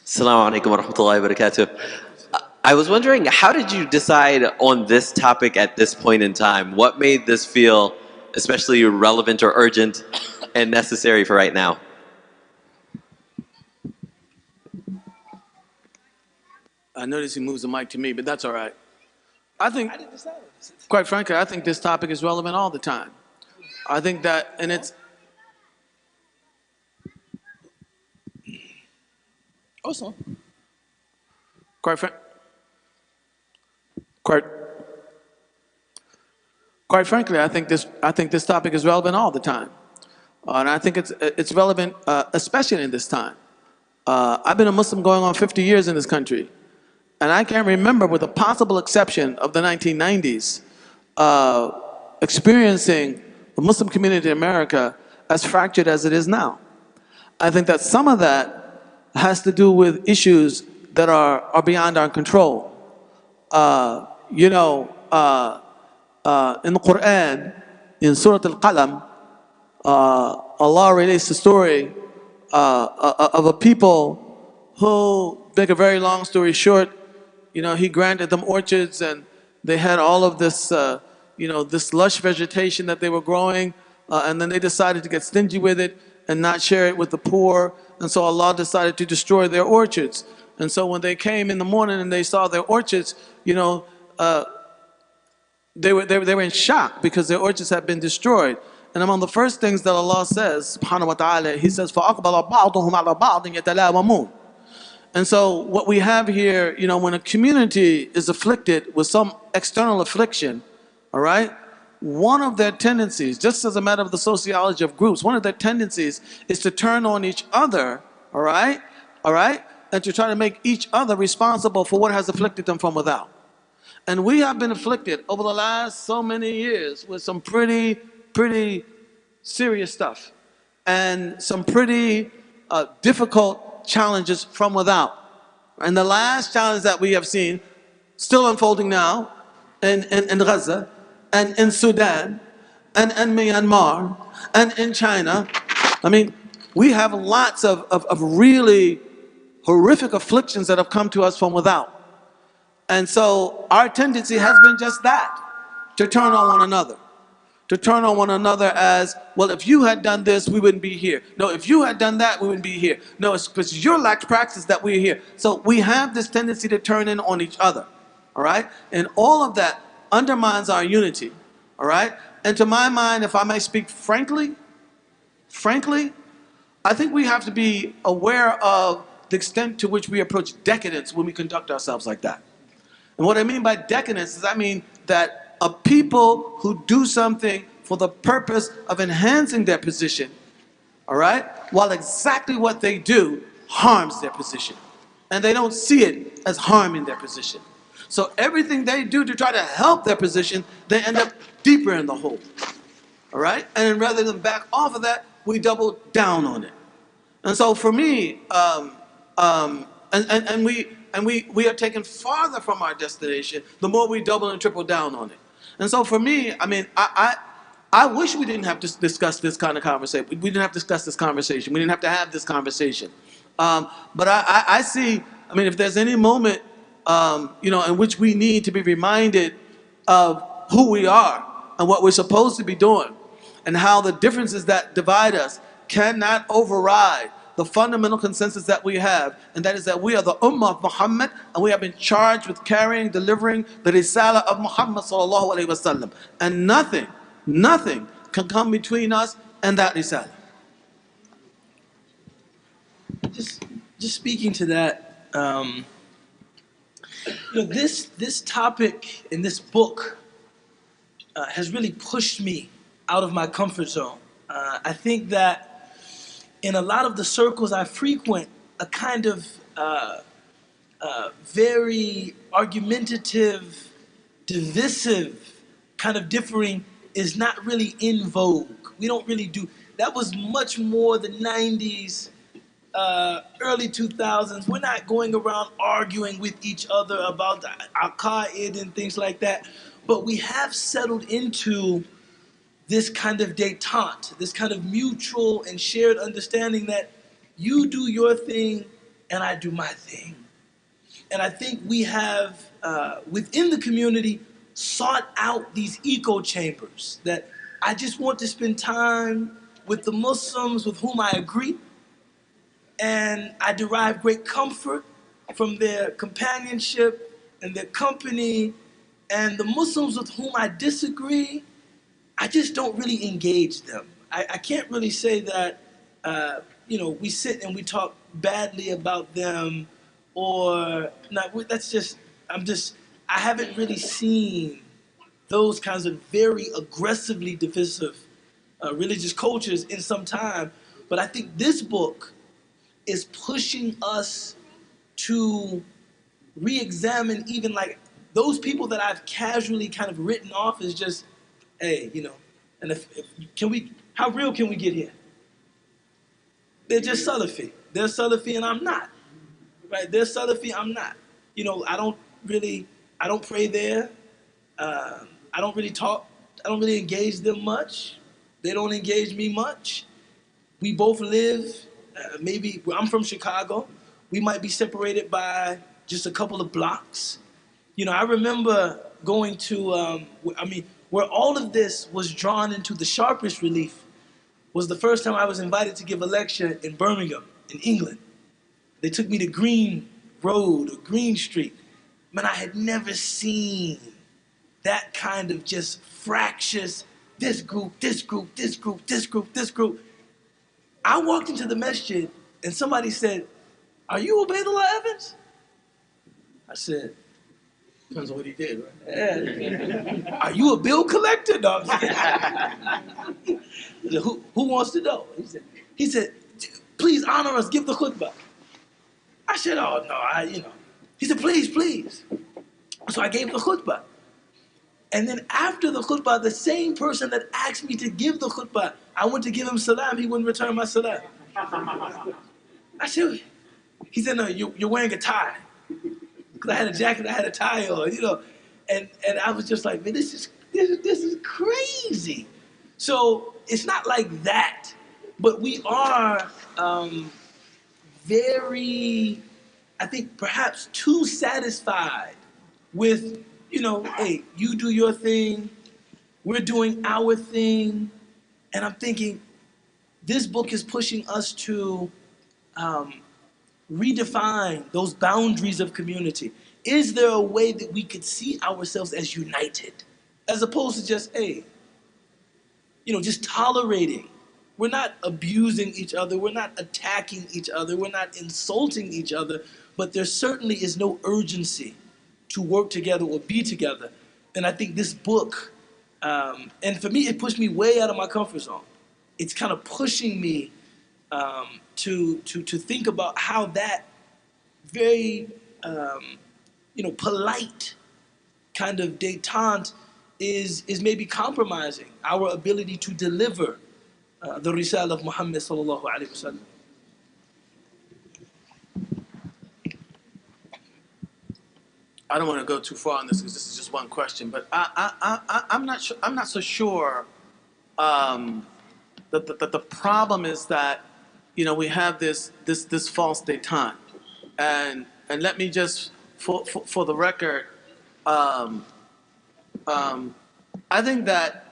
Assalamu alaikum wa rahmatullahi wa barakatuh. I was wondering, how did you decide on this topic at this point in time? What made this feel especially relevant or urgent and necessary for right now? I notice he moves the mic to me, but that's all right. I think, quite frankly, I think this topic is relevant all the time. I think that, and it's also quite frankly, I think this topic is relevant all the time, and I think it's relevant especially in this time. I've been a Muslim going on 50 years in this country, and I can't remember, with the possible exception of the 1990s, experiencing the Muslim community in America as fractured as it is now. I think that some of that has to do with issues that are beyond our control. In the Quran, in Surah Al-Qalam, Allah relates the story of a people who, make a very long story short, He granted them orchards, and they had all of this, this lush vegetation that they were growing, and then they decided to get stingy with it and not share it with the poor, and so Allah decided to destroy their orchards. And so when they came in the morning and they saw their orchards, they were in shock because their orchards had been destroyed. And among the first things that Allah says, subhanahu wa ta'ala, He says, فَأَقْبَلَ بَعْضُهُمْ عَلَى بَعْضٍ يَتَلَاوَمُونَ. And so what we have here, when a community is afflicted with some external affliction, all right, one of their tendencies, just as a matter of the sociology of groups, one of their tendencies is to turn on each other, all right, and to try to make each other responsible for what has afflicted them from without. And we have been afflicted over the last so many years with some pretty serious stuff and some pretty difficult challenges from without. And the last challenge that we have seen, still unfolding now, in Gaza, and in Sudan, and in Myanmar, and in China. I mean, we have lots of really horrific afflictions that have come to us from without. And so our tendency has been just that, to turn on one another. To turn on one another as, well, if you had done this, we wouldn't be here. No, if you had done that, we wouldn't be here. No, it's because your lax practice that we're here. So we have this tendency to turn in on each other, all right? And all of that undermines our unity, all right? And to my mind, if I may speak frankly, I think we have to be aware of the extent to which we approach decadence when we conduct ourselves like that. And what I mean by decadence is I mean that a people who do something for the purpose of enhancing their position, all right, while exactly what they do harms their position. And they don't see it as harming their position. So everything they do to try to help their position, they end up deeper in the hole, all right? And rather than back off of that, we double down on it. And so for me, we are taken farther from our destination the more we double and triple down on it. And so for me, I mean, I wish we didn't have to discuss this kind of conversation. We didn't have to discuss this conversation. We didn't have to have this conversation. But I see, I mean, if there's any moment, in which we need to be reminded of who we are and what we're supposed to be doing, and how the differences that divide us cannot override the fundamental consensus that we have, and that is that we are the Ummah of Muhammad, and we have been charged with carrying, delivering the Risala of Muhammad sallallahu alaihi wasallam, and nothing can come between us and that Risala. Just speaking to that, this topic in this book has really pushed me out of my comfort zone. I think that in a lot of the circles I frequent, a kind of very argumentative, divisive kind of differing is not really in vogue. We don't really do, that was much more the 90s, early 2000s. We're not going around arguing with each other about Al-Qaeda and things like that, but we have settled into this kind of détente, this kind of mutual and shared understanding that you do your thing and I do my thing. And I think we have, within the community, sought out these echo chambers that I just want to spend time with the Muslims with whom I agree, and I derive great comfort from their companionship and their company, and the Muslims with whom I disagree, I just don't really engage them. I can't really say that, we sit and we talk badly about them, or not. I haven't really seen those kinds of very aggressively divisive religious cultures in some time. But I think this book is pushing us to re-examine even like those people that I've casually kind of written off as just, hey, and how real can we get here? They're just Salafi. They're Salafi and I'm not. Right? They're Salafi, I'm not. I don't pray there. I don't really talk. I don't really engage them much. They don't engage me much. We both live, maybe, I'm from Chicago. We might be separated by just a couple of blocks. I remember going to, where all of this was drawn into the sharpest relief was the first time I was invited to give a lecture in Birmingham, in England. They took me to Green Road or Green Street. Man, I had never seen that kind of just fractious, this group, this group, this group, this group, this group. I walked into the masjid and somebody said, "Are you Ubaydullah Evans?" I said, depends on what he did, right? Yeah. "Are you a bill collector?" No, I'm kidding. Who wants to know? He said, "Please honor us, give the khutbah." I said, "Oh, no, He said, please. So I gave the khutbah. And then after the khutbah, the same person that asked me to give the khutbah, I went to give him salam, he wouldn't return my salam. I said, he said, "No, you're wearing a tie." Because I had a jacket, I had a tie on, And I was just like, man, this is crazy. So it's not like that, but we are very, I think, perhaps too satisfied with, hey, you do your thing, we're doing our thing. And I'm thinking, this book is pushing us to redefine those boundaries of community. Is there a way that we could see ourselves as united, as opposed to just, hey, just tolerating? We're not abusing each other, we're not attacking each other, we're not insulting each other, but there certainly is no urgency to work together or be together. And I think this book, and for me, it pushed me way out of my comfort zone. It's kind of pushing me to think about how that very polite kind of détente is maybe compromising our ability to deliver the risala of Muhammad sallallahu alaihi wasallam. I don't want to go too far on this because this is just one question, but I'm not sure. I'm not so sure that the problem is that we have this false détente, and let me just for the record, I think that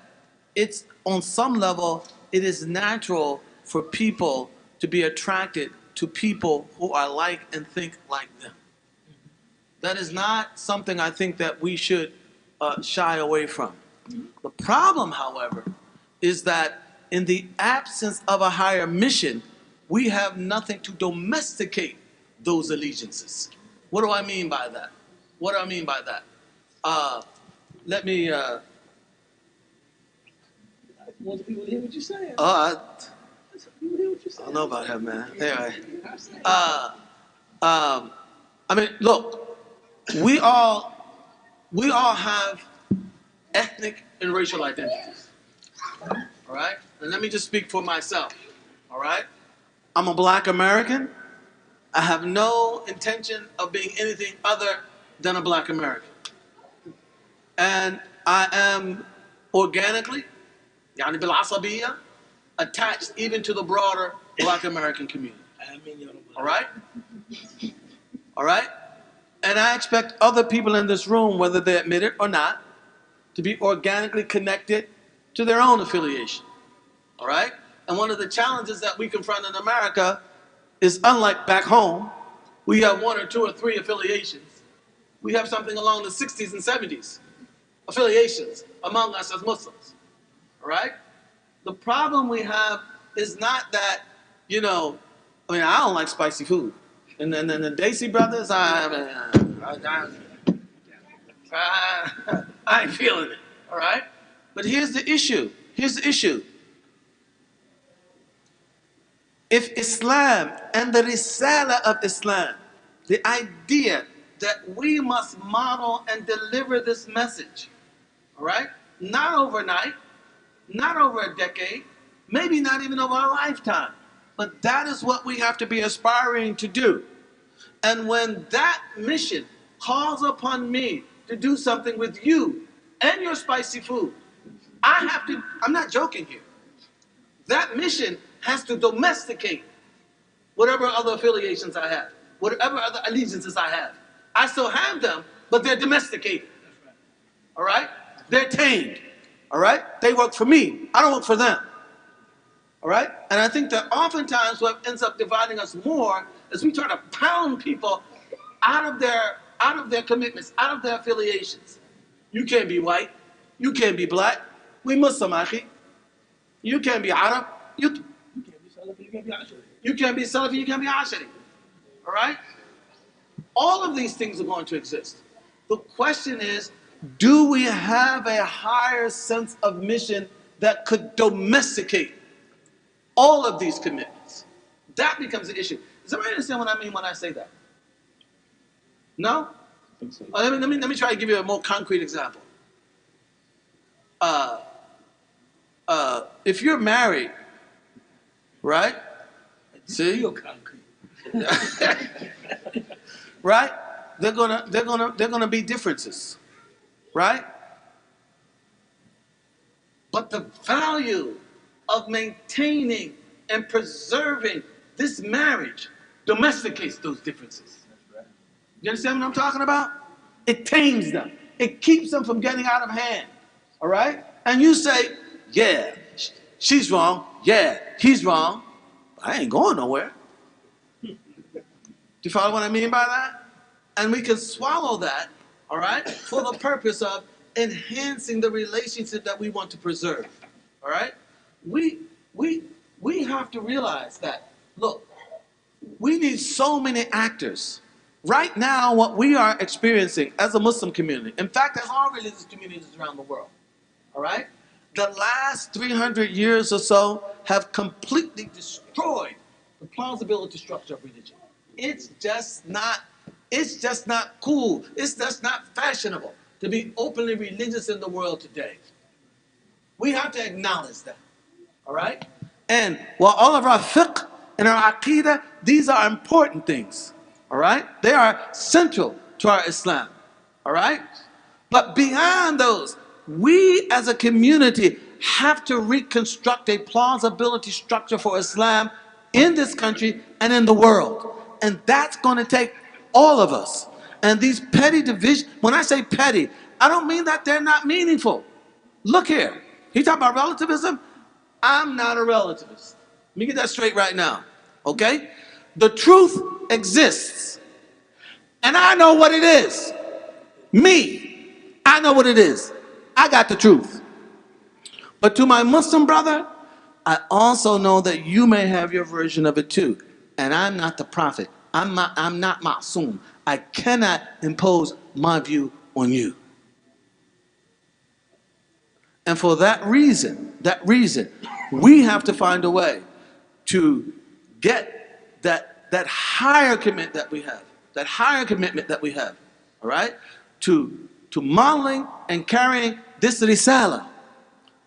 it's on some level it is natural for people to be attracted to people who are like and think like them. That is not something I think that we should shy away from. The problem, however, is that in the absence of a higher mission, we have nothing to domesticate those allegiances. What do I mean by that? Let me... Want people to hear what you're saying. I don't know about that, man. Anyway, look, we all have ethnic and racial identities. All right? And let me just speak for myself. All right? I'm a black American. I have no intention of being anything other than a black American. And I am organically, يعني بالعصبية, attached even to the broader black American community. All right? All right? And I expect other people in this room, whether they admit it or not, to be organically connected to their own affiliation. All right? And one of the challenges that we confront in America is, unlike back home, we have one or two or three affiliations. We have something along the 60s and 70s affiliations among us as Muslims. All right? The problem we have is not that, I don't like spicy food. And then the Dacey brothers, I ain't feeling it, all right? But here's the issue. If Islam and the risala of Islam, the idea that we must model and deliver this message, all right? Not overnight, not over a decade, maybe not even over a lifetime, but that is what we have to be aspiring to do. And when that mission calls upon me to do something with you and your spicy food, I'm not joking here. That mission has to domesticate whatever other affiliations I have, whatever other allegiances I have. I still have them, but they're domesticated. All right? They're tamed. All right? They work for me. I don't work for them. All right? And I think that oftentimes what ends up dividing us more is we try to pound people out of their commitments, out of their affiliations. You can't be white. You can't be black. We Muslim, akhi. You can't be Arab. You can't be Salafi. You can't be Ashari. You can't be Salafi. You can't be Ashari. All right? All of these things are going to exist. The question is, do we have a higher sense of mission that could domesticate all of these commitments? That becomes the issue. Does everybody understand what I mean when I say that? No? I think so. Let me try to give you a more concrete example. If you're married, right? See? Right? They're gonna be differences, right? But the value of maintaining and preserving this marriage domesticates those differences. You understand what I'm talking about? It tames them. It keeps them from getting out of hand. All right? And you say, yeah, she's wrong. Yeah, he's wrong. I ain't going nowhere. Do you follow what I mean by that? And we can swallow that, all right, for the purpose of enhancing the relationship that we want to preserve. All right? We have to realize that, look, we need so many actors. Right now, what we are experiencing as a Muslim community, in fact, as all religious communities around the world, all right, the last 300 years or so have completely destroyed the plausibility structure of religion. It's just not cool. It's just not fashionable to be openly religious in the world today. We have to acknowledge that, all right? And while all of our fiqh and our aqidah, these are important things, all right? They are central to our Islam, all right? But beyond those, we as a community have to reconstruct a plausibility structure for Islam in this country and in the world. And that's going to take all of us. And these petty divisions, when I say petty, I don't mean that they're not meaningful. Look here, he talking about relativism? I'm not a relativist. Let me get that straight right now, okay? The truth exists, and I know what it is. Me, I know what it is. I got the truth. But to my Muslim brother, I also know that you may have your version of it too. And I'm not the prophet. I'm not ma'soom. I cannot impose my view on you. And for that reason, we have to find a way to get that higher commitment that we have, all right, to modeling and carrying this risala,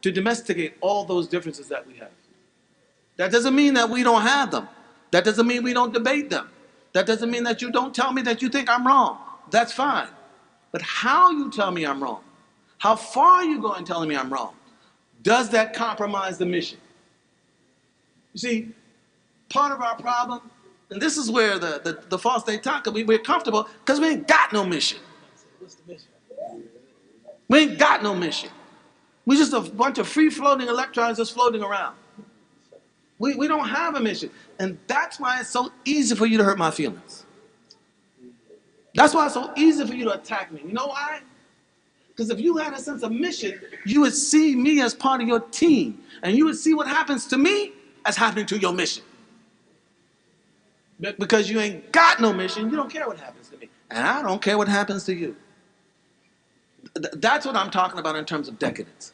to domesticate all those differences that we have. That doesn't mean that we don't have them. That doesn't mean we don't debate them. That doesn't mean that you don't tell me that you think I'm wrong. That's fine. But how you tell me I'm wrong, how far are you going telling me I'm wrong? Does that compromise the mission? You see, part of our problem And this is where the false they talk, we're comfortable because we ain't got no mission. We ain't got no mission. We're just a bunch of free-floating electrons just floating around. We don't have a mission. And that's why it's so easy for you to hurt my feelings. That's why it's so easy for you to attack me. You know why? Because if you had a sense of mission, you would see me as part of your team. And you would see what happens to me as happening to your mission. Because you ain't got no mission, you don't care what happens to me. And I don't care what happens to you. That's what I'm talking about in terms of decadence.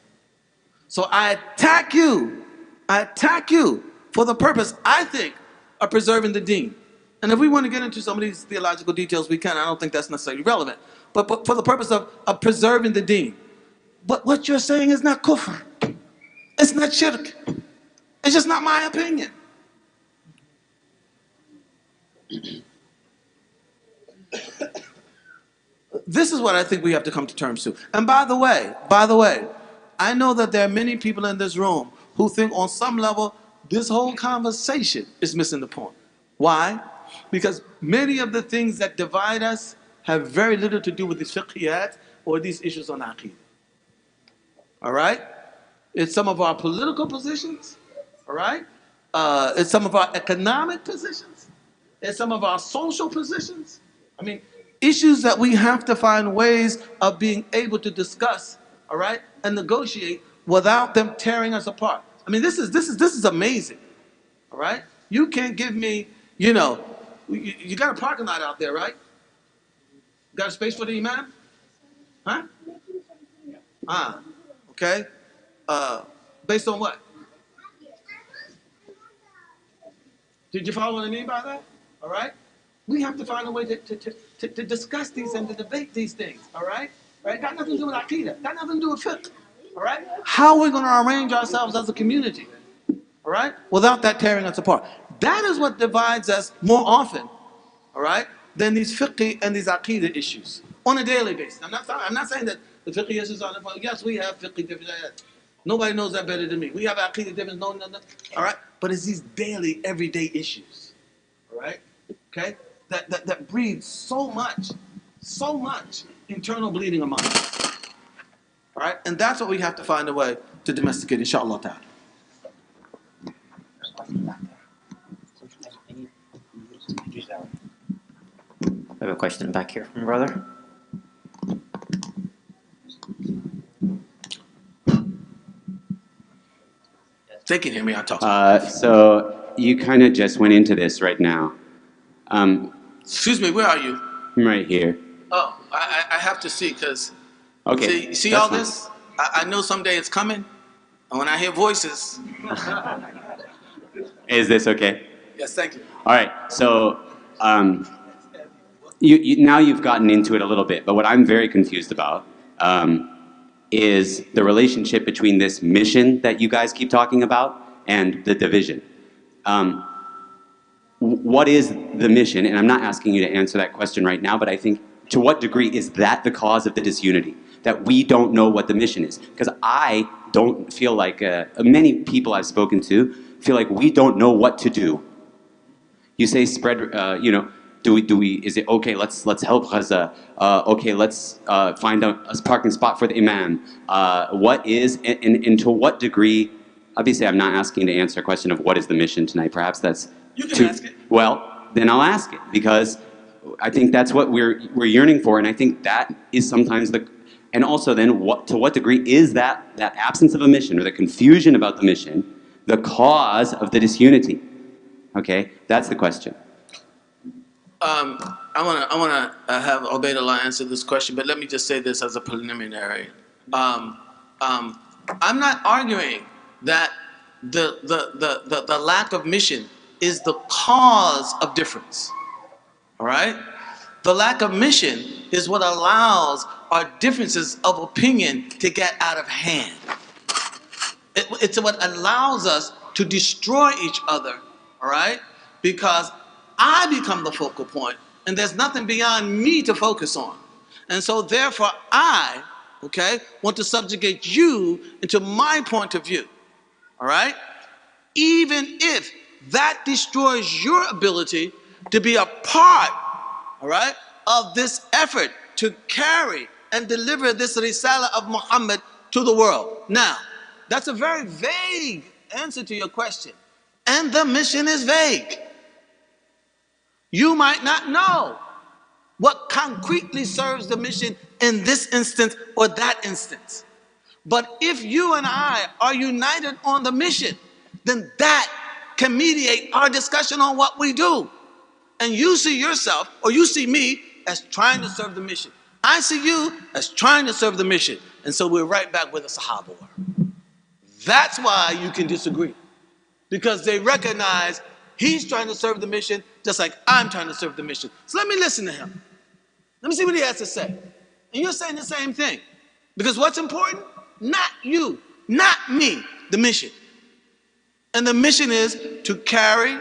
So I attack you for the purpose, I think, of preserving the deen. And if we want to get into some of these theological details, we can. I don't think that's necessarily relevant. But for the purpose of preserving the deen. But what you're saying is not kufr. It's not shirk. It's just not my opinion. This is what I think we have to come to terms to. And by the way, I know that there are many people in this room who think on some level this whole conversation is missing the point. Why? Because many of the things that divide us have very little to do with these fiqhiyat or these issues on aqeedah. All right? It's some of our political positions. All right? It's some of our economic positions. It's some of our social positions. I mean, issues that we have to find ways of being able to discuss, all right, and negotiate without them tearing us apart. I mean, this is amazing, all right? You can't give me, you got a parking lot out there, right? Got a space for the imam? Huh? Okay. Based on what? Did you follow what I mean by that? All right? We have to find a way to discuss these and to debate these things, all right? Right? Got nothing to do with aqeedah. Got nothing to do with fiqh, all right? How are we going to arrange ourselves as a community, all right, without that tearing us apart? That is what divides us more often, all right, than these fiqh and these aqeedah issues on a daily basis. I'm not saying that the fiqh issues are the yes, we have fiqh differences. Nobody knows that better than me. We have aqeedah differences, no, all right? But it's these daily, everyday issues, all right? Okay? That breeds so much internal bleeding among us. All right? And that's what we have to find a way to domesticate, inshallah ta'ala. I have a question back here from brother. They can hear me, I'll talk. So you kind of just went into this right now. Excuse me, where are you? I'm right here. Oh, I have to see, because Okay. see that's all fine. this? I know someday it's coming, and when I hear voices, Is this okay? yes, thank you. All right. So now you've gotten into it a little bit, but what I'm very confused about is the relationship between this mission that you guys keep talking about and the division. What is the mission? And I'm not asking you to answer that question right now, but I think to what degree is that the cause of the disunity? That we don't know what the mission is? Because I don't feel like, many people I've spoken to feel like we don't know what to do. You say spread, do we, is it okay, let's help Gaza, okay, let's find a parking spot for the imam. What is, and to what degree, obviously I'm not asking to answer a question of what is the mission tonight, perhaps that's You can ask it. Well, then I'll ask it, because I think that's what we're yearning for, and I think that is sometimes and also then to what degree is that absence of a mission, or the confusion about the mission, the cause of the disunity? Okay, that's the question. I wanna have Ubaydullah answer this question, but let me just say this as a preliminary. I'm not arguing that the lack of mission is the cause of difference. All right? The lack of mission is what allows our differences of opinion to get out of hand. It's what allows us to destroy each other, all right? Because I become the focal point, and there's nothing beyond me to focus on. And so therefore I, okay, want to subjugate you into my point of view, all right? Even if that destroys your ability to be a part, all right, of this effort to carry and deliver this risala of Muhammad to the world. Now, that's a very vague answer to your question. And the mission is vague. You might not know what concretely serves the mission in this instance or that instance. But if you and I are united on the mission, then that can mediate our discussion on what we do. And you see yourself, or you see me, as trying to serve the mission. I see you as trying to serve the mission. And so we're right back where the Sahaba were. That's why you can disagree. Because they recognize he's trying to serve the mission just like I'm trying to serve the mission. So let me listen to him. Let me see what he has to say. And you're saying the same thing. Because what's important? Not you, not me, the mission. And the mission is to carry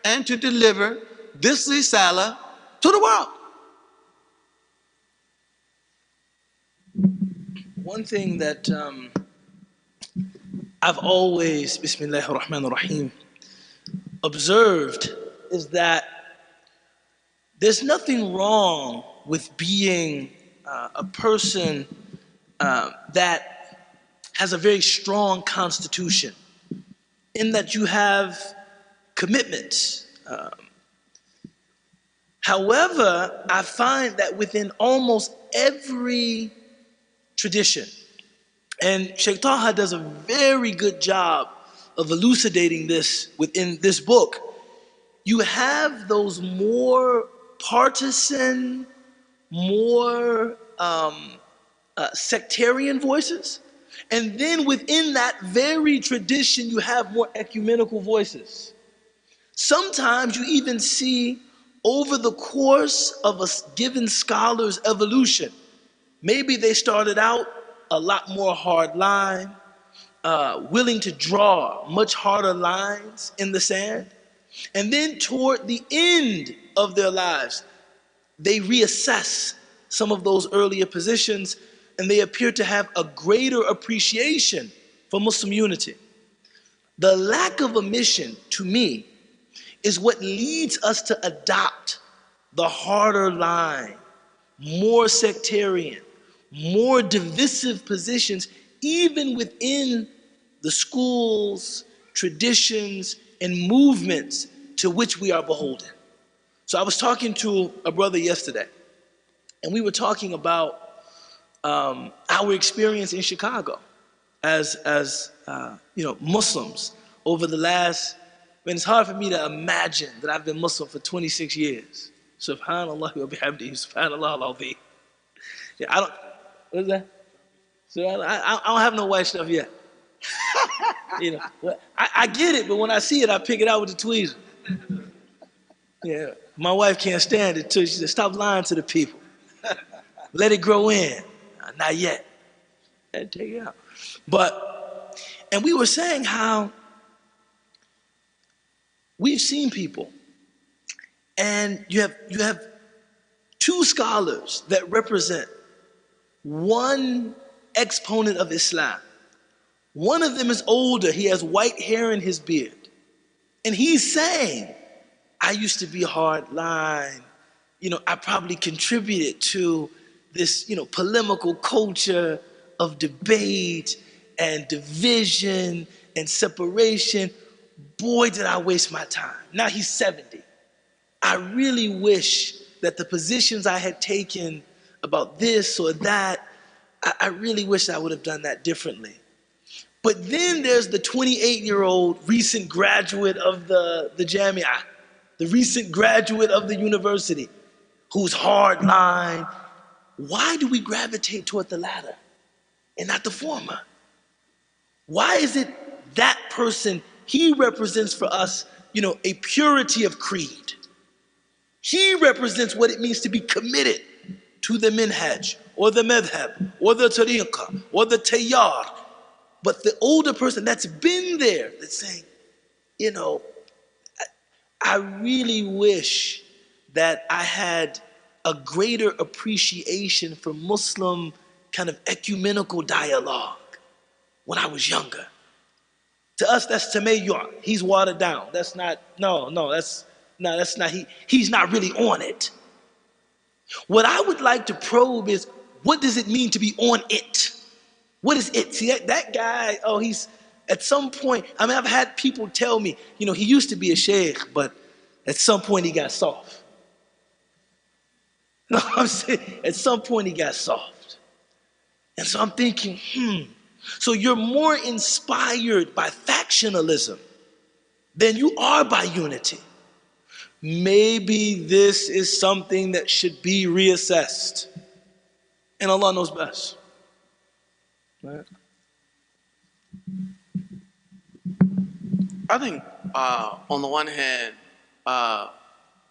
and to deliver this risala to the world. One thing that I've always, Bismillahir Rahmanir Rahim, observed is that there's nothing wrong with being a person that has a very strong constitution, in that you have commitments. However, I find that within almost every tradition, and Sheikh Taha does a very good job of elucidating this within this book, you have those more partisan, more sectarian voices. And then within that very tradition, you have more ecumenical voices. Sometimes you even see over the course of a given scholar's evolution, maybe they started out a lot more hard line, willing to draw much harder lines in the sand. And then toward the end of their lives, they reassess some of those earlier positions, and they appear to have a greater appreciation for Muslim unity. The lack of a mission, to me, is what leads us to adopt the harder line, more sectarian, more divisive positions, even within the schools, traditions, and movements to which we are beholden. So I was talking to a brother yesterday, and we were talking about our experience in Chicago as Muslims over the last, it's hard for me to imagine that I've been Muslim for 26 years. Subhanallah wa bihamdihi, subhanallah al-azim. Yeah, what is that? So I don't have no white stuff yet. I get it, but when I see it, I pick it out with the tweezer. Yeah, my wife can't stand it too. She said, "Stop lying to the people. Let it grow in." Not yet. Take it out. And we were saying how we've seen people, and you have two scholars that represent one exponent of Islam. One of them is older. He has white hair in his beard. And he's saying, I used to be hard line. I probably contributed to this, polemical culture of debate and division and separation. Boy, did I waste my time. Now he's 70. I really wish that the positions I had taken about this or that, I really wish I would have done that differently. But then there's the 28-year-old recent graduate of the Jami'ah, the recent graduate of the university, who's hard line. Why do we gravitate toward the latter and not the former? Why is it that person, he represents for us, a purity of creed. He represents what it means to be committed to the minhaj, or the madhab, or the tariqah, or the tayyar. But the older person that's been there, that's saying, I really wish that I had a greater appreciation for Muslim kind of ecumenical dialogue when I was younger. To us, that's tamayyuh. He's watered down. That's not, no, No, that's not, he's not really on it. What I would like to probe is, what does it mean to be on it? What is it? See, that guy, oh, he's, at some point, I mean, I've had people tell me, you know, he used to be a sheikh, but at some point he got soft. No, I'm saying, at some point he got soft. And so I'm thinking, so you're more inspired by factionalism than you are by unity. Maybe this is something that should be reassessed. And Allah knows best. Right? I think on the one hand,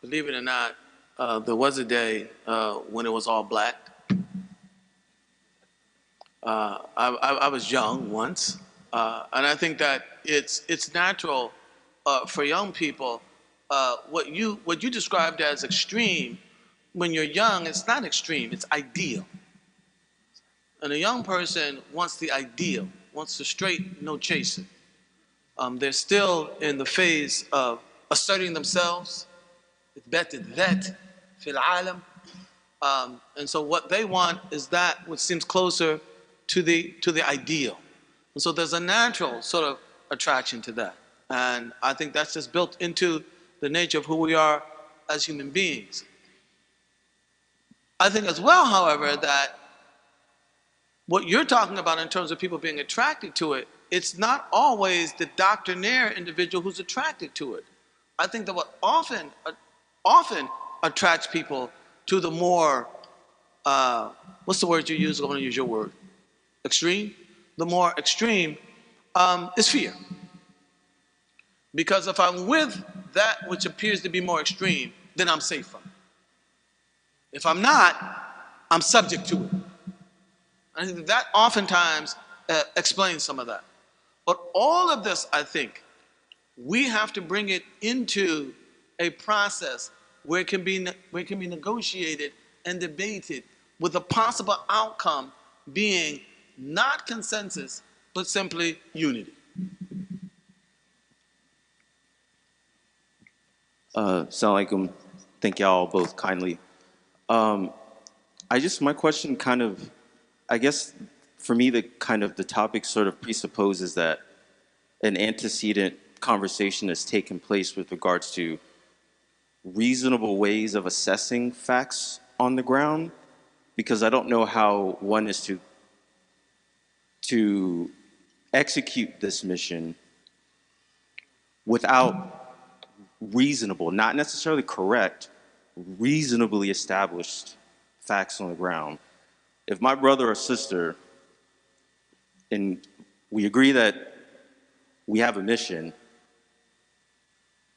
believe it or not, there was a day when it was all black. I was young once, and I think that it's natural for young people. What you described as extreme, when you're young, it's not extreme, it's ideal. And a young person wants the ideal, wants the straight, no chasing. They're still in the phase of asserting themselves. And so what they want is that which seems closer to the ideal. And so there's a natural sort of attraction to that. And I think that's just built into the nature of who we are as human beings. I think as well, however, that what you're talking about in terms of people being attracted to it, it's not always the doctrinaire individual who's attracted to it. I think that what often attracts people to the more, what's the word you use? I'm going to use your word. Extreme? The more extreme is fear. Because if I'm with that which appears to be more extreme, then I'm safe from it. If I'm not, I'm subject to it. I think that oftentimes explains some of that. But all of this, I think, we have to bring it into a process where it can be negotiated and debated, with a possible outcome being not consensus, but simply unity. Assalamu alaikum. Thank y'all both kindly. My question kind of, I guess for me, the topic sort of presupposes that an antecedent conversation has taken place with regards to reasonable ways of assessing facts on the ground, because I don't know how one is to execute this mission without reasonable, not necessarily correct, reasonably established facts on the ground. If my brother or sister, and we agree that we have a mission,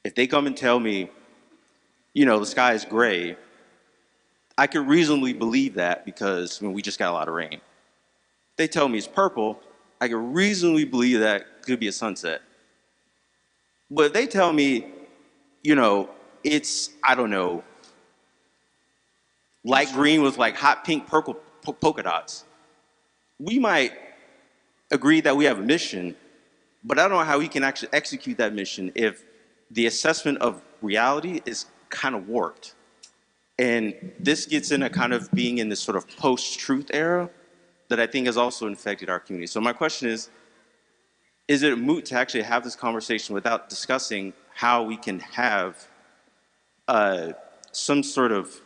if they come and tell me, you know, the sky is gray, I could reasonably believe that because we just got a lot of rain. If they tell me it's purple, I could reasonably believe that could be a sunset. But if they tell me, you know, it's, I don't know, light green with like hot pink purple polka dots, we might agree that we have a mission, but I don't know how we can actually execute that mission if the assessment of reality is kind of warped. And this gets into kind of being in this sort of post-truth era that I think has also infected our community. So my question is it moot to actually have this conversation without discussing how we can have some sort of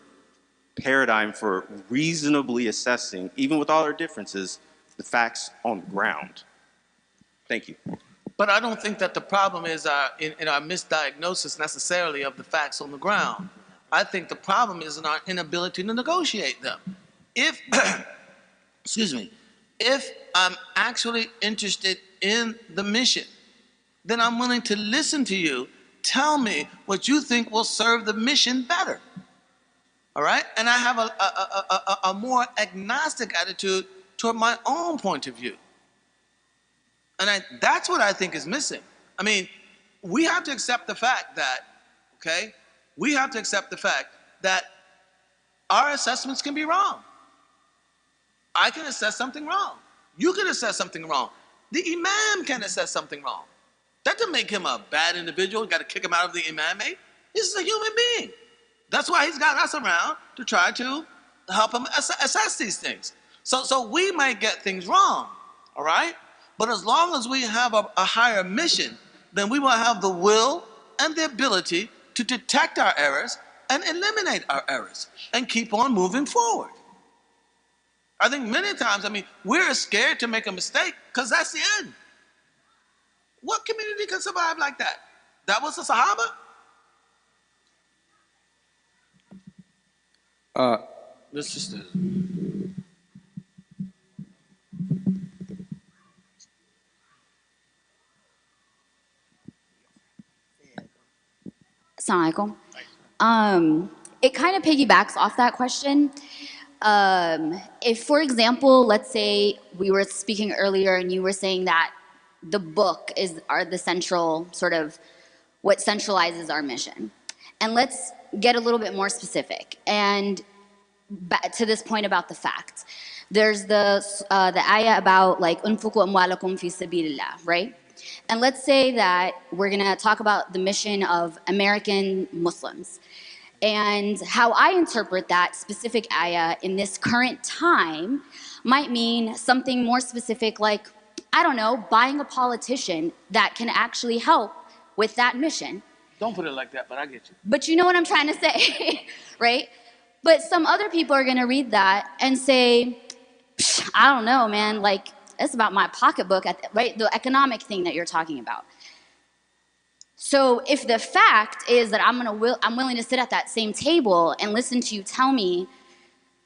paradigm for reasonably assessing, even with all our differences, the facts on the ground? Thank you. But I don't think that the problem is in our misdiagnosis necessarily of the facts on the ground. I think the problem is in our inability to negotiate them. If, excuse me, if I'm actually interested in the mission, then I'm willing to listen to you. Tell me what you think will serve the mission better. All right? And I have a more agnostic attitude toward my own point of view. And that's what I think is missing. I mean, we have to accept the fact that, okay, we have to accept the fact that our assessments can be wrong. I can assess something wrong. You can assess something wrong. The imam can assess something wrong. That doesn't make him a bad individual. You got to kick him out of the imamate. He's just a human being. That's why he's got us around to try to help him assess these things. So we might get things wrong, all right? But as long as we have a higher mission, then we will have the will and the ability to detect our errors and eliminate our errors and keep on moving forward. I think many times, we're scared to make a mistake because that's the end. What community can survive like that? That was the Sahaba? This is the... Assalamu alaikum. It kind of piggybacks off that question. If, for example, let's say we were speaking earlier and you were saying that the book are the central sort of what centralizes our mission. And let's get a little bit more specific. And to this point about the facts. There's the ayah about like unfuku amwalakum fi sabilillah, right? And let's say that we're gonna talk about the mission of American Muslims. And how I interpret that specific ayah in this current time might mean something more specific like, I don't know, buying a politician that can actually help with that mission. Don't put it like that, but I get you. But you know what I'm trying to say, right? But some other people are gonna read that and say, I don't know, man, like, it's about my pocketbook, right? The economic thing that you're talking about. So if the fact is that I'm willing to sit at that same table and listen to you tell me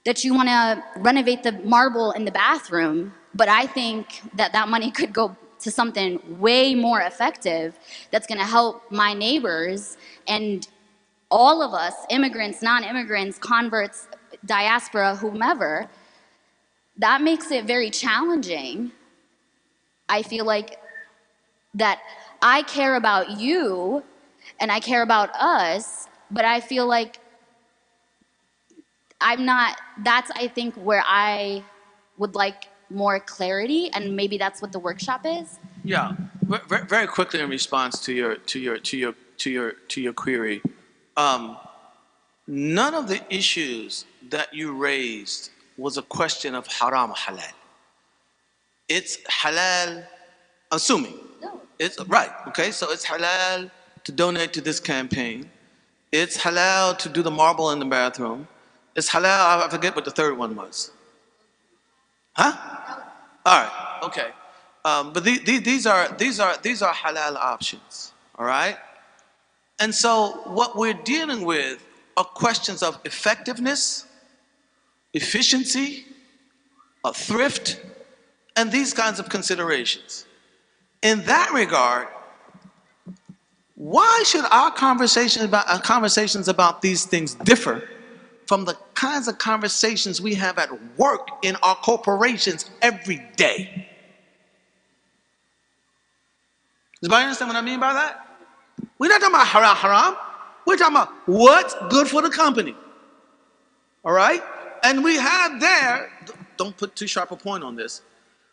that you want to renovate the marble in the bathroom, but I think that that money could go to something way more effective that's going to help my neighbors and all of us, immigrants, non-immigrants, converts, diaspora, whomever, that makes it very challenging. I feel like that I care about you and I care about us, but I feel like that's I think where I would like more clarity, and maybe that's what the workshop is. Yeah, very quickly in response to your query, none of the issues that you raised was a question of haram or halal. It's halal, assuming. No. It's right, okay, so it's halal to donate to this campaign. It's halal to do the marble in the bathroom. It's halal, I forget what the third one was. Huh? All right, okay. But these are halal options, all right? And so what we're dealing with are questions of effectiveness, efficiency, thrift, and these kinds of considerations. In that regard, why should our conversations about these things differ from the kinds of conversations we have at work in our corporations every day? Does anybody understand what I mean by that? We're not talking about haram. We're talking about what's good for the company. All right? And we have there, don't put too sharp a point on this.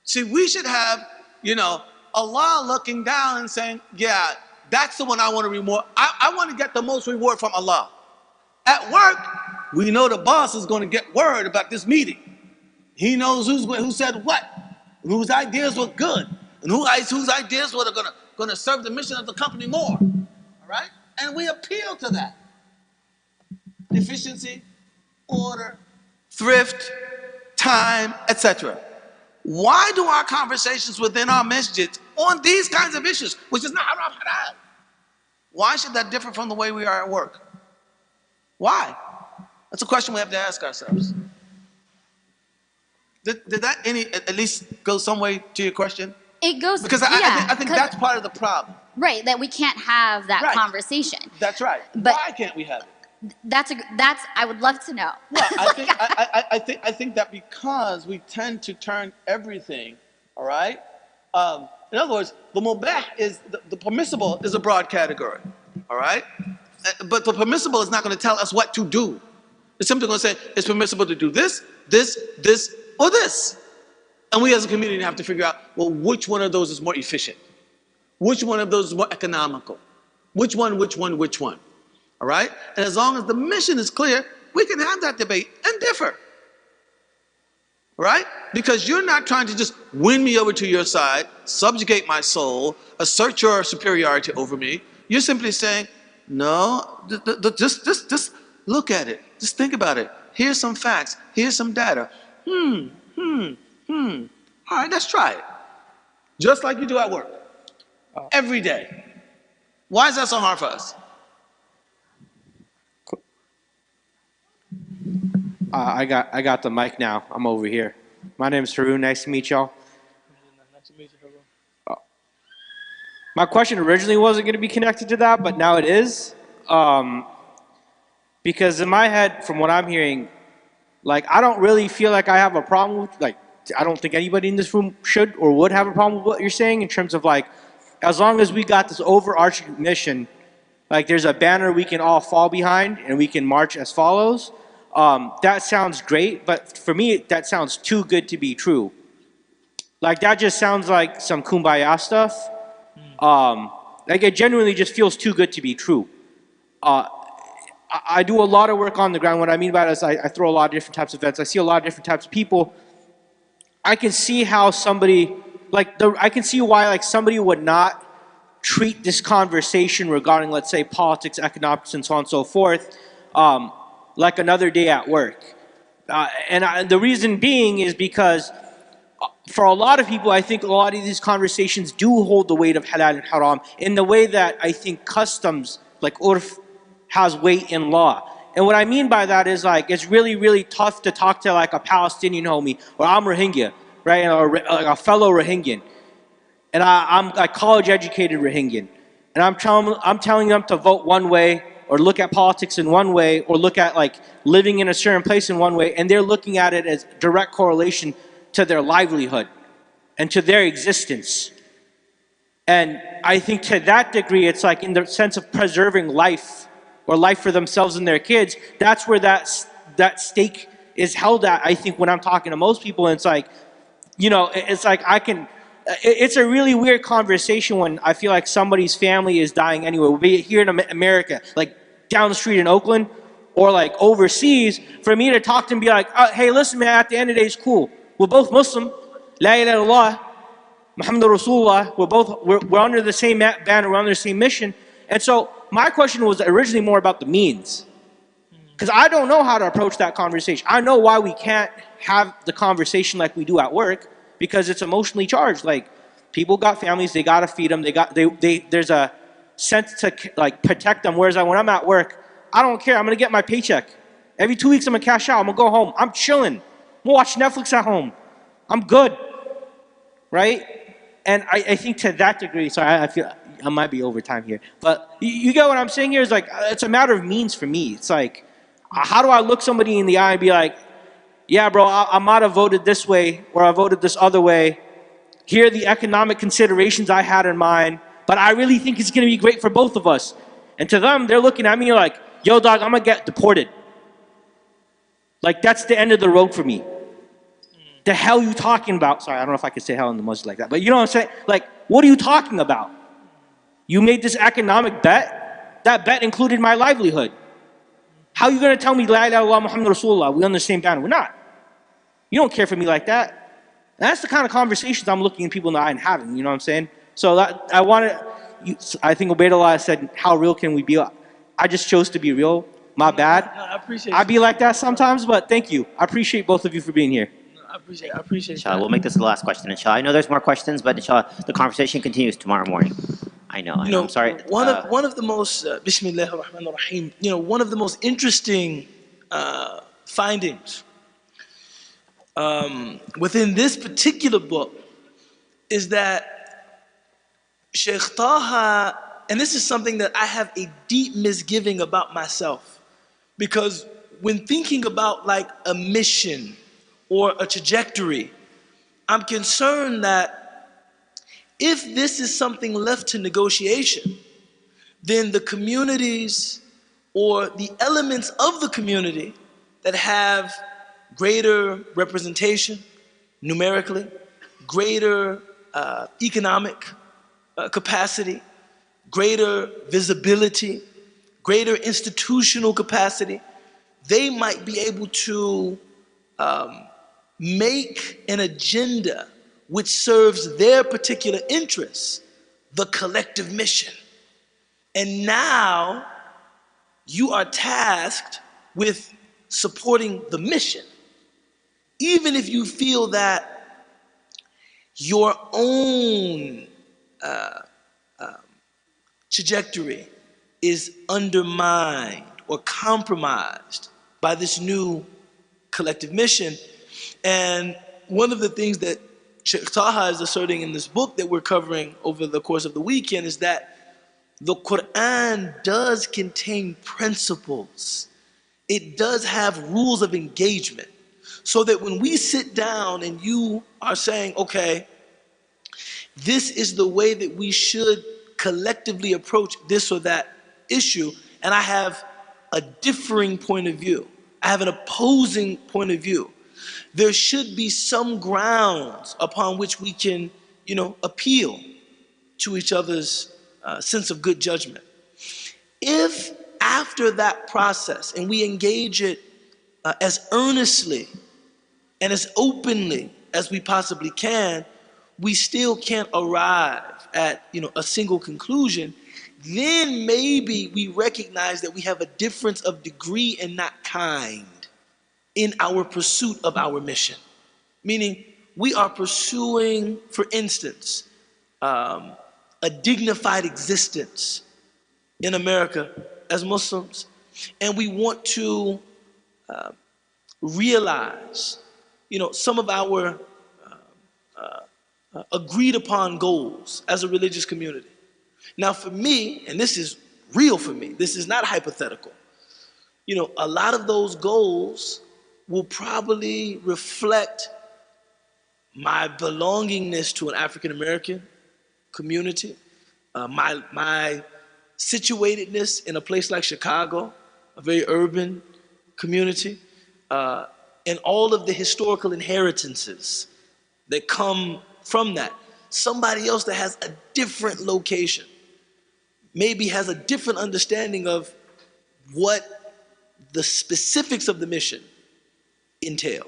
See, we should have, Allah looking down and saying, yeah, that's the one I want to reward. I want to get the most reward from Allah. At work, we know the boss is going to get word about this meeting. He knows who said what, whose ideas were good, and whose ideas were going to serve the mission of the company more. All right? And we appeal to that. Efficiency, order, thrift, time, etc. Why do our conversations within our masjids on these kinds of issues, which is not haram halal, why should that differ from the way we are at work? Why? That's a question we have to ask ourselves. Did that at least go some way to your question? It goes, because yeah, I think that's part of the problem. Right, that we can't have that conversation. That's right. But why can't we have it? That's I would love to know. Well, I think that because we tend to turn everything, all right? In other words, the mubah is the permissible is a broad category, all right? But the permissible is not going to tell us what to do. It's simply going to say it's permissible to do this, this, this, or this. And we as a community have to figure out, well, which one of those is more efficient? Which one of those is more economical? Which one? All All right? And as long as the mission is clear, we can have that debate and differ. Right? Because you're not trying to just win me over to your side, subjugate my soul, assert your superiority over me. You're simply saying, no, just look at it. Just think about it. Here's some facts. Here's some data. All right, let's try it. Just like you do at work. Every day. Why is that so hard for us? I got the mic now. I'm over here. My name is Haroon. Nice to meet y'all. My question originally wasn't going to be connected to that, but now it is. Because in my head, from what I'm hearing, like, I don't really feel like I have a problem with, like, I don't think anybody in this room should or would have a problem with what you're saying in terms of, like, as long as we got this overarching mission, like, there's a banner we can all fall behind and we can march as follows. That sounds great, but for me, that sounds too good to be true. Like, that just sounds like some kumbaya stuff. Like, it genuinely just feels too good to be true. I do a lot of work on the ground. What I mean by that is I throw a lot of different types of events. I see a lot of different types of people. I can see how somebody, like, I can see why, like, somebody would not treat this conversation regarding, let's say, politics, economics, and so on and so forth, like another day at work. And the reason being is because for a lot of people, I think a lot of these conversations do hold the weight of halal and haram in the way that I think customs, like urf, has weight in law. And what I mean by that is, like, it's really, really tough to talk to, like, a Palestinian homie, or I'm Rohingya, right, or like a fellow Rohingyan. And I'm a college-educated Rohingyan. And I'm telling them to vote one way, or look at politics in one way, or look at, like, living in a certain place in one way, and they're looking at it as direct correlation to their livelihood and to their existence. And I think to that degree, it's like in the sense of preserving life, or life for themselves and their kids, that's where that stake is held at, I think, when I'm talking to most people. And it's like, you know, it's like it's a really weird conversation when I feel like somebody's family is dying anyway, be it here in America, like down the street in Oakland, or like overseas, for me to talk to them and be like, hey, listen, man, at the end of the day, it's cool. We're both Muslim. La ilaha illallah, Muhammad Rasulullah. We're under the same banner, we're under the same mission. And so my question was originally more about the means. Because I don't know how to approach that conversation. I know why we can't have the conversation like we do at work, because it's emotionally charged. Like, people got families, they gotta feed them, there's a sense to, like, protect them. Whereas when I'm at work, I don't care, I'm gonna get my paycheck. Every 2 weeks I'm gonna cash out, I'm gonna go home, I'm chilling. I'm gonna watch Netflix at home. I'm good, right? And I think to that degree, so I feel I might be over time here, but you get what I'm saying here is, like, it's a matter of means for me. It's like, how do I look somebody in the eye and be like, yeah, bro, I might have voted this way, or I voted this other way. Here are the economic considerations I had in mind, but I really think it's gonna be great for both of us. And to them, they're looking at me like, yo, dog, I'm gonna get deported. Like, that's the end of the road for me. The hell you talking about? Sorry, I don't know if I can say hell in the masjid like that, but you know what I'm saying? Like, what are you talking about? You made this economic bet? That bet included my livelihood. How are you going to tell me, La ilaha illallah Muhammad Rasulullah, we're on the same banner? We're not. You don't care for me like that. And that's the kind of conversations I'm looking at people in the eye and having, you know what I'm saying? So that, I think Ubaydullah said, how real can we be? I just chose to be real. My bad. No, I appreciate I be like that sometimes, but thank you. I appreciate both of you for being here. No, I appreciate Inshallah, that. we'll make this the last question. Inshallah, I know there's more questions, but inshallah, the conversation continues tomorrow morning. I know, I'm sorry. One of the most, Bismillah ar-Rahman ar-Rahim, one of the most interesting findings within this particular book is that Sheikh Taha, and this is something that I have a deep misgiving about myself, because when thinking about, like, a mission or a trajectory, I'm concerned that if this is something left to negotiation, then the communities or the elements of the community that have greater representation numerically, greater economic capacity, greater visibility, greater institutional capacity, they might be able to make an agenda which serves their particular interests, the collective mission. And now you are tasked with supporting the mission. Even if you feel that your own trajectory is undermined or compromised by this new collective mission. And one of the things that Sheikh Taha is asserting in this book that we're covering over the course of the weekend is that the Quran does contain principles. It does have rules of engagement. So that when we sit down and you are saying, okay, this is the way that we should collectively approach this or that issue, and I have a differing point of view, I have an opposing point of view, there should be some grounds upon which we can, appeal to each other's sense of good judgment. If after that process, and we engage it as earnestly and as openly as we possibly can, we still can't arrive at a single conclusion, then maybe we recognize that we have a difference of degree and not kind in our pursuit of our mission. Meaning, we are pursuing, for instance, a dignified existence in America as Muslims, and we want to realize, some of our agreed upon goals as a religious community. Now for me, and this is real for me, this is not hypothetical, a lot of those goals will probably reflect my belongingness to an African American community, my situatedness in a place like Chicago, a very urban community, and all of the historical inheritances that come from that. Somebody else that has a different location, maybe has a different understanding of what the specifics of the mission entail.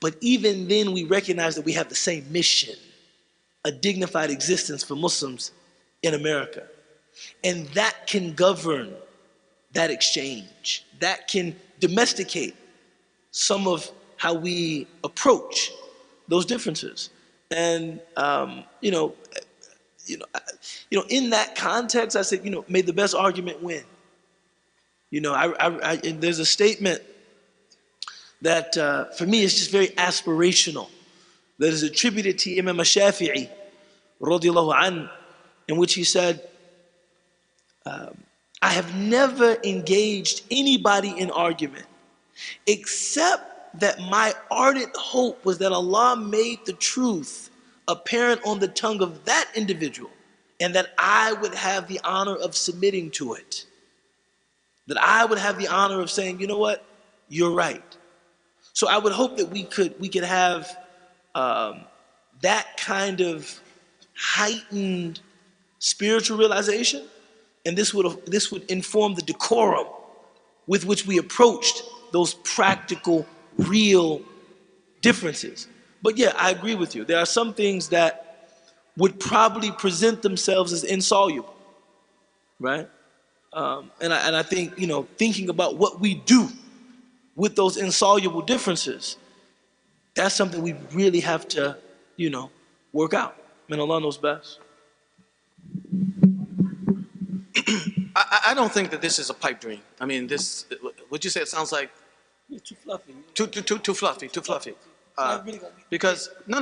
But even then we recognize that we have the same mission, a dignified existence for Muslims in America. And that can govern that exchange. That can domesticate some of how we approach those differences. And in that context, I said, may the best argument win. There's a statement that for me is just very aspirational, that is attributed to Imam Shafi'i, radiallahu anhu, in which he said, I have never engaged anybody in argument except that my ardent hope was that Allah made the truth apparent on the tongue of that individual, and that I would have the honor of submitting to it. That I would have the honor of saying, you know what, you're right. So I would hope that we could have that kind of heightened spiritual realization, and this would inform the decorum with which we approached those practical, real differences. But yeah, I agree with you. There are some things that would probably present themselves as insoluble, right? And I think, thinking about what we do with those insoluble differences, that's something we really have to, work out. And Allah knows best. I don't think that this is a pipe dream. I mean, would you say it sounds like You're too fluffy. too fluffy? Because no.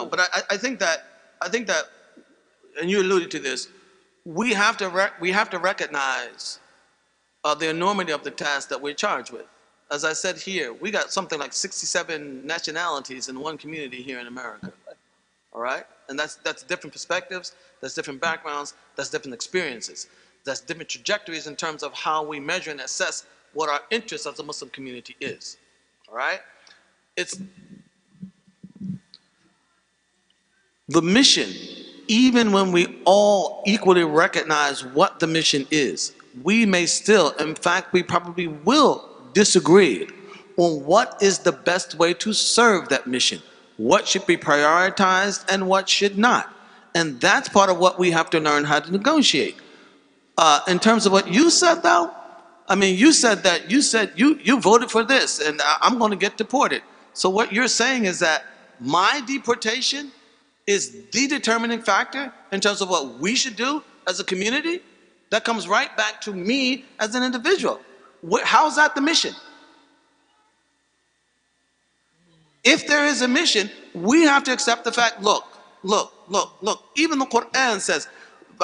But I think that, and you alluded to this, we have to recognize the enormity of the task that we're charged with. As I said here, we got something like 67 nationalities in one community here in America. All right, and that's different perspectives, that's different backgrounds, that's different experiences, that's different trajectories in terms of how we measure and assess what our interest as a Muslim community is. All right. The mission, even when we all equally recognize what the mission is, we may still, in fact, we probably will disagree on what is the best way to serve that mission, what should be prioritized and what should not. And that's part of what we have to learn how to negotiate. In terms of what you said, though, I mean, you said that you voted for this, and I'm going to get deported. So what you're saying is that my deportation is the determining factor in terms of what we should do as a community? That comes right back to me as an individual. How's that the mission? If there is a mission, we have to accept the fact, look. Even the Quran says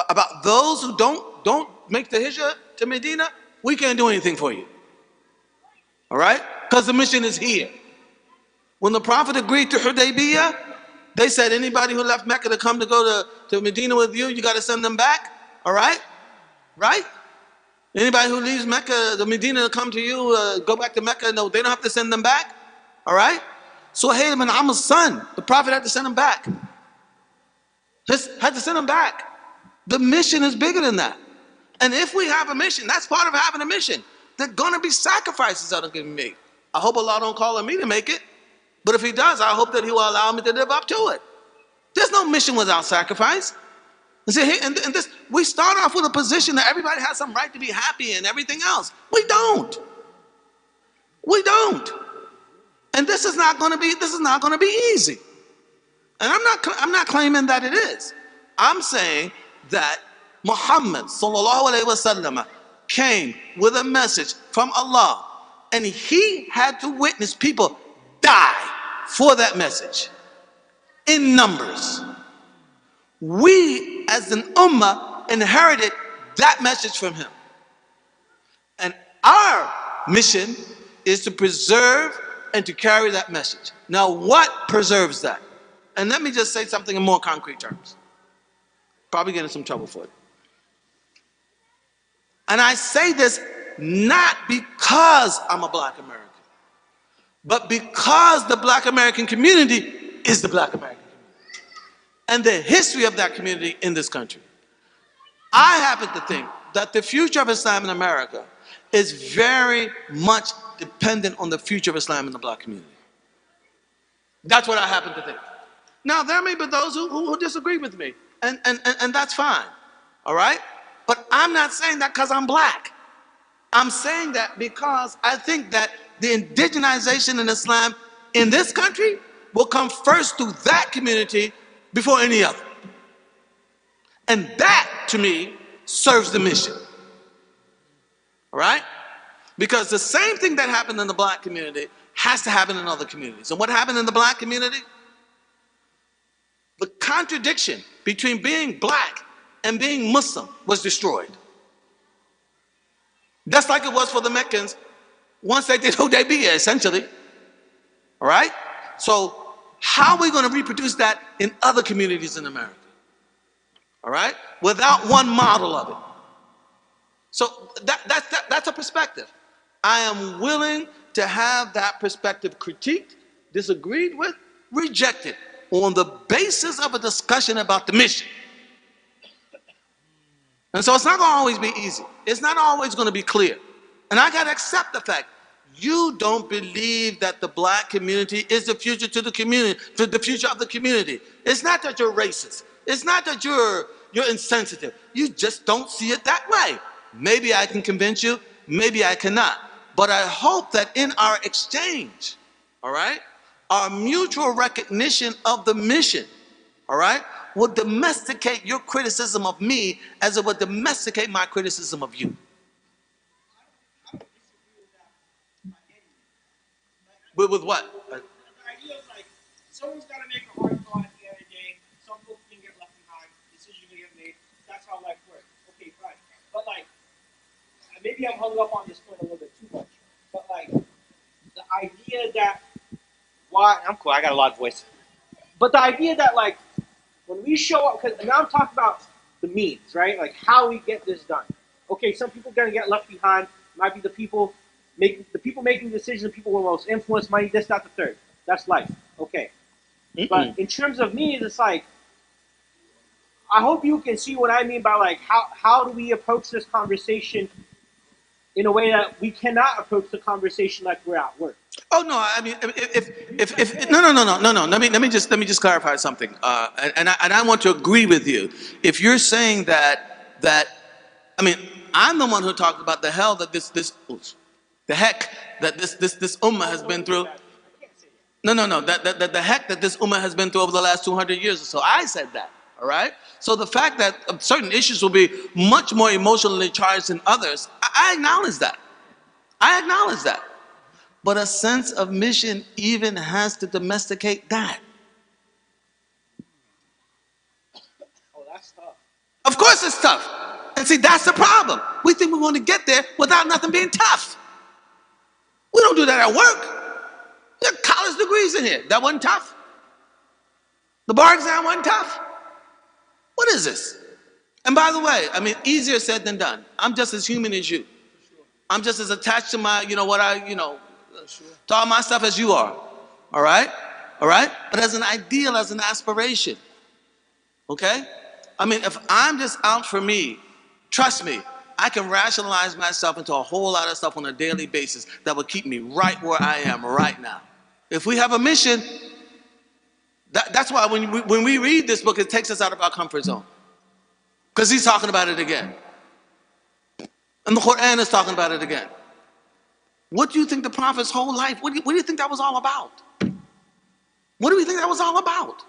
about those who don't make the hijrah to Medina, we can't do anything for you. All right? Because the mission is here. When the Prophet agreed to Hudaybiyah, they said anybody who left Mecca to come to go to Medina with you, you got to send them back. All right? Right? Anybody who leaves Mecca, the Medina to come to you, go back to Mecca, no, they don't have to send them back. All right? Suhail bin Amr's son, the Prophet had to send him back. Had to send him back. The mission is bigger than that. And if we have a mission, that's part of having a mission. There are going to be sacrifices that are going to be made. I hope Allah don't call on me to make it. But if He does, I hope that He will allow me to live up to it. There's no mission without sacrifice. And see, and this, we start off with a position that everybody has some right to be happy and everything else. We don't. We don't. And this is not going to be easy. And I'm not claiming that it is. I'm saying that Muhammad sallallahu alaihi wasallam came with a message from Allah, and he had to witness people die for that message in numbers. We as an ummah inherited that message from him. And our mission is to preserve and to carry that message. Now, what preserves that? And let me just say something in more concrete terms. Probably get in some trouble for it. And I say this not because I'm a Black American, but because the Black American community is the Black American community and the history of that community in this country. I happen to think that the future of Islam in America is very much dependent on the future of Islam in the Black community. That's what I happen to think. Now, there may be those who disagree with me, and that's fine, all right? But I'm not saying that because I'm Black. I'm saying that because I think that the indigenization in Islam in this country will come first through that community before any other. And that, to me, serves the mission, all right? Because the same thing that happened in the Black community has to happen in other communities. And what happened in the Black community? The contradiction between being Black and being Muslim was destroyed. Just like it was for the Meccans once they did Hudaybiyah, essentially. All right? So how are we going to reproduce that in other communities in America? All right? Without one model of it. So that's a perspective. I am willing to have that perspective critiqued, disagreed with, rejected on the basis of a discussion about the mission. And so it's not going to always be easy. It's not always going to be clear. And I got to accept the fact you don't believe that the Black community is the future to the community, to the future of the community. It's not that you're racist. It's not that you're insensitive. You just don't see it that way. Maybe I can convince you, maybe I cannot. But I hope that in our exchange, all right, our mutual recognition of the mission, all right, will domesticate your criticism of me as it would domesticate my criticism of you. With what? The idea is like, someone's got to make a hard call at the end of the day. Some folks can get left behind. Decisions can get made. That's how life works. Okay, fine. But like, maybe I'm hung up on this point a little bit too much. But like, the idea that I'm cool. I got a lot of voice. But the idea that like, when we show up, because now I'm talking about the means, right? Like how we get this done. Okay, some people are gonna get left behind. Might be the people making decisions, the people with most influence, money, this, that, the third. That's life. Okay. But in terms of me, it's like I hope you can see what I mean by like how do we approach this conversation in a way that we cannot approach the conversation like we're at work. Oh no! I mean, if no. Let me just clarify something. And I want to agree with you. If you're saying that, I mean, I'm the one who talked about the hell that the heck that this ummah has been through. No. That the heck that this ummah has been through over the last 200 years or so. I said that. All right. So the fact that certain issues will be much more emotionally charged than others, I acknowledge that. I acknowledge that. But a sense of mission even has to domesticate that. Oh, that's tough. Of course it's tough. And see, that's the problem. We think we want to get there without nothing being tough. We don't do that at work. There are college degrees in here. That wasn't tough. The bar exam wasn't tough. What is this? And by the way, I mean, easier said than done. I'm just as human as you. I'm just as attached to my, to all my stuff as you are. All right? All right? But as an ideal, as an aspiration. Okay? I mean, if I'm just out for me, trust me, I can rationalize myself into a whole lot of stuff on a daily basis that will keep me right where I am right now. If we have a mission, that's why when we read this book, it takes us out of our comfort zone. Because he's talking about it again. And the Quran is talking about it again. What do you think the Prophet's whole life, what do you think that was all about? What do we think that was all about?